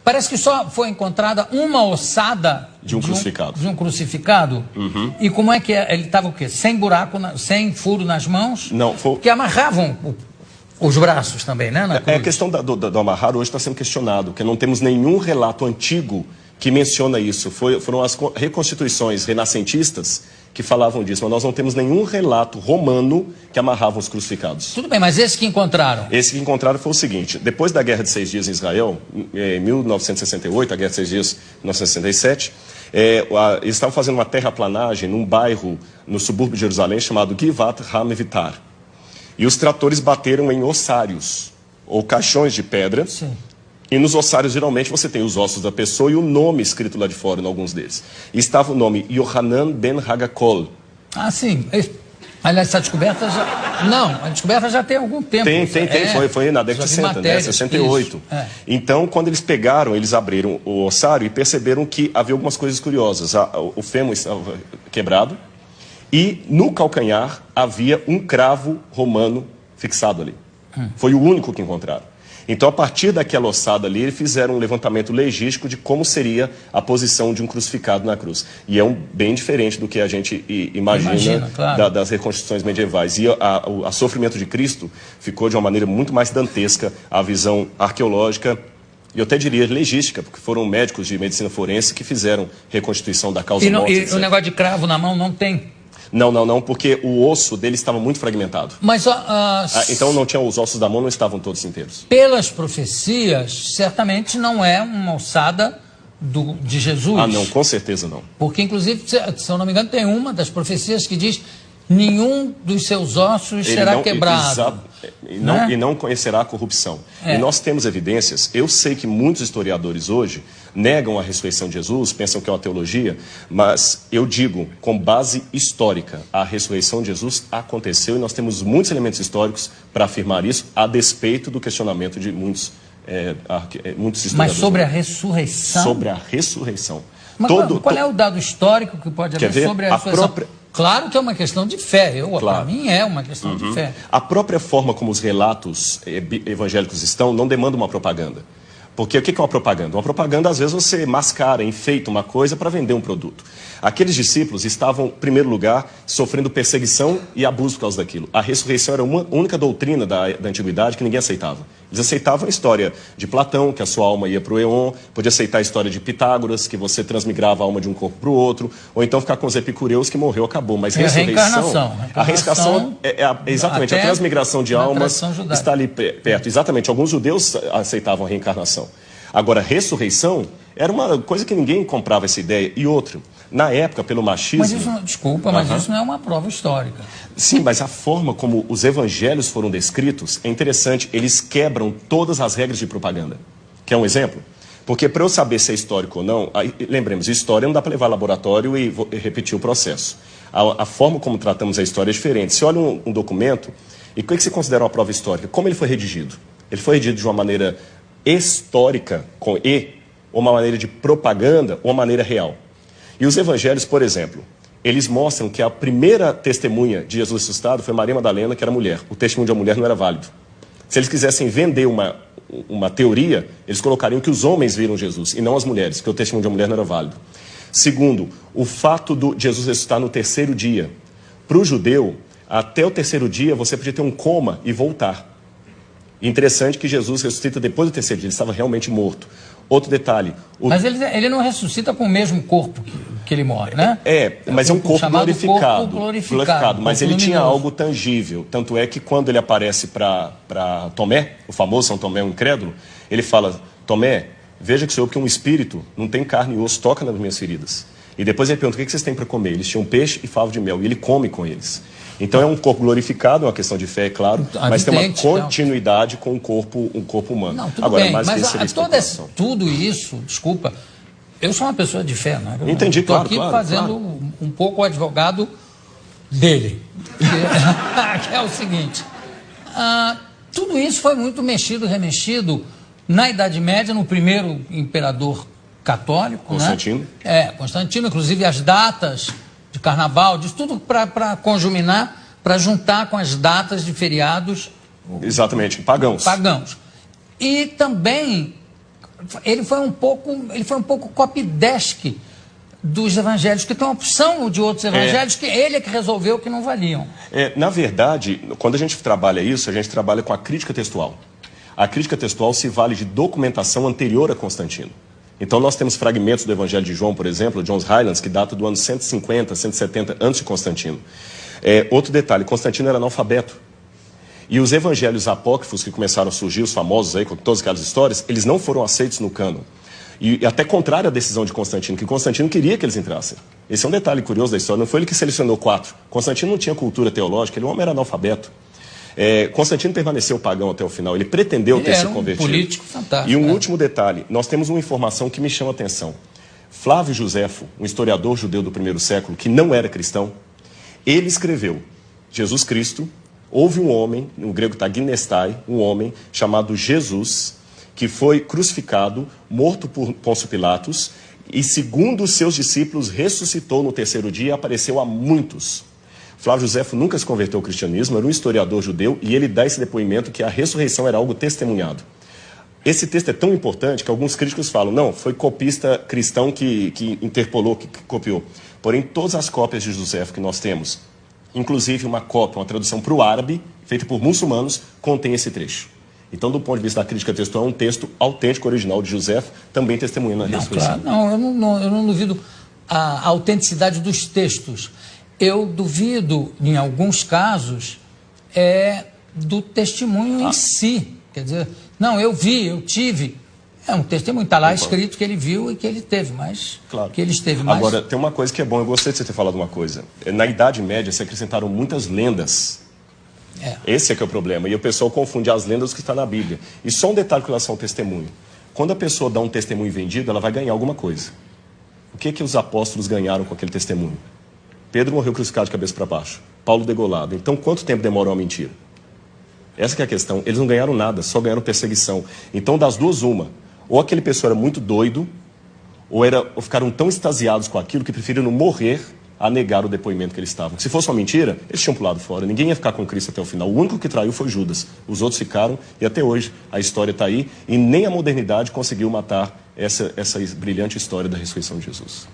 Parece que só foi encontrada uma ossada de um crucificado. De um crucificado. Uhum. E como é que ele estava o quê? Sem buraco, sem furo nas mãos? Não, foi... Que amarravam os braços também, né? A questão do amarrar hoje está sendo questionado, porque não temos nenhum relato antigo que menciona isso. Foram as reconstituições renascentistas que falavam disso, mas nós não temos nenhum relato romano que amarrava os crucificados. Tudo bem, mas esse que encontraram? Esse que encontraram foi o seguinte: depois da Guerra de 6 Dias em Israel, em 1968, a Guerra de 6 Dias em 1967, eles estavam fazendo uma terraplanagem num bairro no subúrbio de Jerusalém chamado Givat HaMevitar. E os tratores bateram em ossários, ou caixões de pedra. Sim. E nos ossários, geralmente, você tem os ossos da pessoa e o nome escrito lá de fora, em alguns deles. E estava o nome Yohanan ben Hagakol. Ah, sim. Aliás, essa descoberta já... Não, a descoberta já tem algum tempo. Tem. Foi na década de 60, né? 68. Então, quando eles pegaram, eles abriram o ossário e perceberam que havia algumas coisas curiosas. O fêmur estava quebrado e no calcanhar havia um cravo romano fixado ali. Foi o único que encontraram. Então, a partir daquela ossada ali, eles fizeram um levantamento legístico de como seria a posição de um crucificado na cruz. E é bem diferente do que a gente imagina claro. Das reconstruções medievais. E o sofrimento de Cristo ficou de uma maneira muito mais dantesca, a visão arqueológica, e eu até diria legística, porque foram médicos de medicina forense que fizeram reconstituição da causa morte. E o negócio de cravo na mão não tem? Não, porque o osso dele estava muito fragmentado. Mas, então não tinha, os ossos da mão não estavam todos inteiros. Pelas profecias, certamente não é uma ossada de Jesus. Ah, não, com certeza não. Porque, inclusive, se eu não me engano, tem uma das profecias que diz: nenhum dos seus ossos será quebrado. E não conhecerá a corrupção. E nós temos evidências. Eu sei que muitos historiadores hoje negam a ressurreição de Jesus, pensam que é uma teologia, mas eu digo, com base histórica, a ressurreição de Jesus aconteceu e nós temos muitos elementos históricos para afirmar isso, a despeito do questionamento de muitos historiadores. Mas sobre a ressurreição? Sobre a ressurreição. Mas qual é o dado histórico que pode haver sobre a ressurreição? Claro que é uma questão de fé, para mim é uma questão de fé. A própria forma como os relatos evangélicos estão não demanda uma propaganda. Porque o que é uma propaganda? Uma propaganda, às vezes, você mascara, enfeita uma coisa para vender um produto. Aqueles discípulos estavam, em primeiro lugar, sofrendo perseguição e abuso por causa daquilo. A ressurreição era uma única doutrina da antiguidade que ninguém aceitava. Eles aceitavam a história de Platão, que a sua alma ia para o Éon, podia aceitar a história de Pitágoras, que você transmigrava a alma de um corpo para o outro, ou então ficar com os epicureus, que morreu, acabou. Mas ressurreição... A reencarnação exatamente, a transmigração de almas está ali perto. Exatamente, alguns judeus aceitavam a reencarnação. Agora, ressurreição era uma coisa que ninguém comprava essa ideia. E outra, na época, pelo machismo... Mas isso, desculpa, mas isso não é uma prova histórica. Sim, mas a forma como os evangelhos foram descritos é interessante. Eles quebram todas as regras de propaganda. Quer um exemplo? Porque para eu saber se é histórico ou não, lembremos, história não dá para levar ao laboratório e repetir o processo. A forma como tratamos a história é diferente. Você olha um documento, e o que você considera uma prova histórica? Como ele foi redigido? Ele foi redigido de uma maneira histórica, com E, ou uma maneira de propaganda, ou uma maneira real. E os evangelhos, por exemplo, eles mostram que a primeira testemunha de Jesus ressuscitado foi Maria Madalena, que era mulher. O testemunho de uma mulher não era válido. Se eles quisessem vender uma teoria, eles colocariam que os homens viram Jesus, e não as mulheres, porque o testemunho de uma mulher não era válido. Segundo, o fato de Jesus ressuscitar no terceiro dia. Para o judeu, até o terceiro dia, você podia ter um coma e voltar. Interessante que Jesus ressuscita depois do terceiro dia, ele estava realmente morto. Outro detalhe... Mas ele não ressuscita com o mesmo corpo que ele morre, né? Mas é um corpo glorificado. Glorificado, mas ele tinha algo tangível. Tanto é que quando ele aparece para Tomé, o famoso São Tomé, o incrédulo, ele fala: Tomé, veja que sou eu, que um espírito não tem carne e osso, toca nas minhas feridas. E depois ele pergunta: o que vocês têm para comer? Eles tinham peixe e favo de mel, e ele come com eles. Então é um corpo glorificado, é uma questão de fé, é claro, mas tem uma continuidade com um corpo humano. Não, tudo bem, mas tudo isso, desculpa, eu sou uma pessoa de fé, né? Entendi, claro. Estou aqui fazendo um pouco o advogado dele, que é o seguinte: tudo isso foi muito mexido, remexido na Idade Média, no primeiro imperador católico, Constantino. né? Constantino, inclusive as datas de carnaval, diz tudo para conjuminar, para juntar com as datas de feriados. Exatamente, pagãos. E também ele foi um pouco copydesk dos evangelhos, que tem uma opção de outros evangelhos que ele é que resolveu que não valiam. Na verdade, quando a gente trabalha isso, a gente trabalha com a crítica textual. A crítica textual se vale de documentação anterior a Constantino. Então nós temos fragmentos do Evangelho de João, por exemplo, John's Highlands, que data do ano 150, 170 antes de Constantino. Outro detalhe, Constantino era analfabeto. E os evangelhos apócrifos que começaram a surgir, os famosos aí, com todas aquelas histórias, eles não foram aceitos no cânon. E até contrário à decisão de Constantino, que Constantino queria que eles entrassem. Esse é um detalhe curioso da história, não foi ele que selecionou 4. Constantino não tinha cultura teológica, ele era analfabeto. Constantino permaneceu pagão até o final, ele pretendeu ter se convertido. Um político fantástico. E um último detalhe, nós temos uma informação que me chama a atenção. Flávio Josefo, um historiador judeu do primeiro século, que não era cristão, ele escreveu, Jesus Cristo, houve um homem, no grego está ginestai, um homem chamado Jesus, que foi crucificado, morto por Pôncio Pilatos, e segundo os seus discípulos, ressuscitou no terceiro dia e apareceu a muitos. Flávio Josefo nunca se converteu ao cristianismo, era um historiador judeu, e ele dá esse depoimento que a ressurreição era algo testemunhado. Esse texto é tão importante que alguns críticos falam, não, foi copista cristão que interpolou, que copiou. Porém, todas as cópias de Josefo que nós temos, inclusive uma cópia, uma tradução para o árabe, feita por muçulmanos, contém esse trecho. Então, do ponto de vista da crítica textual, é um texto autêntico, original de Josefo, também testemunhando a ressurreição. Claro, eu não duvido a autenticidade dos textos. Eu duvido, em alguns casos, do testemunho em si. Quer dizer, não, eu vi, eu tive. É um testemunho, está lá escrito que ele viu e que ele teve, mas claro. Que ele esteve mais. Agora, tem uma coisa que é bom, eu gostei de você ter falado uma coisa. Na Idade Média se acrescentaram muitas lendas. Esse é que é o problema. E o pessoal confunde as lendas com o que está na Bíblia. E só um detalhe com relação ao testemunho. Quando a pessoa dá um testemunho vendido, ela vai ganhar alguma coisa. O que os apóstolos ganharam com aquele testemunho? Pedro morreu crucificado de cabeça para baixo. Paulo degolado. Então, quanto tempo demorou a mentira? Essa que é a questão. Eles não ganharam nada, só ganharam perseguição. Então, das duas, uma. Ou aquele pessoa era muito doido, ou ficaram tão extasiados com aquilo que preferiram morrer a negar o depoimento que eles estavam. Se fosse uma mentira, eles tinham pulado fora. Ninguém ia ficar com Cristo até o final. O único que traiu foi Judas. Os outros ficaram, e até hoje a história está aí, e nem a modernidade conseguiu matar essa brilhante história da ressurreição de Jesus.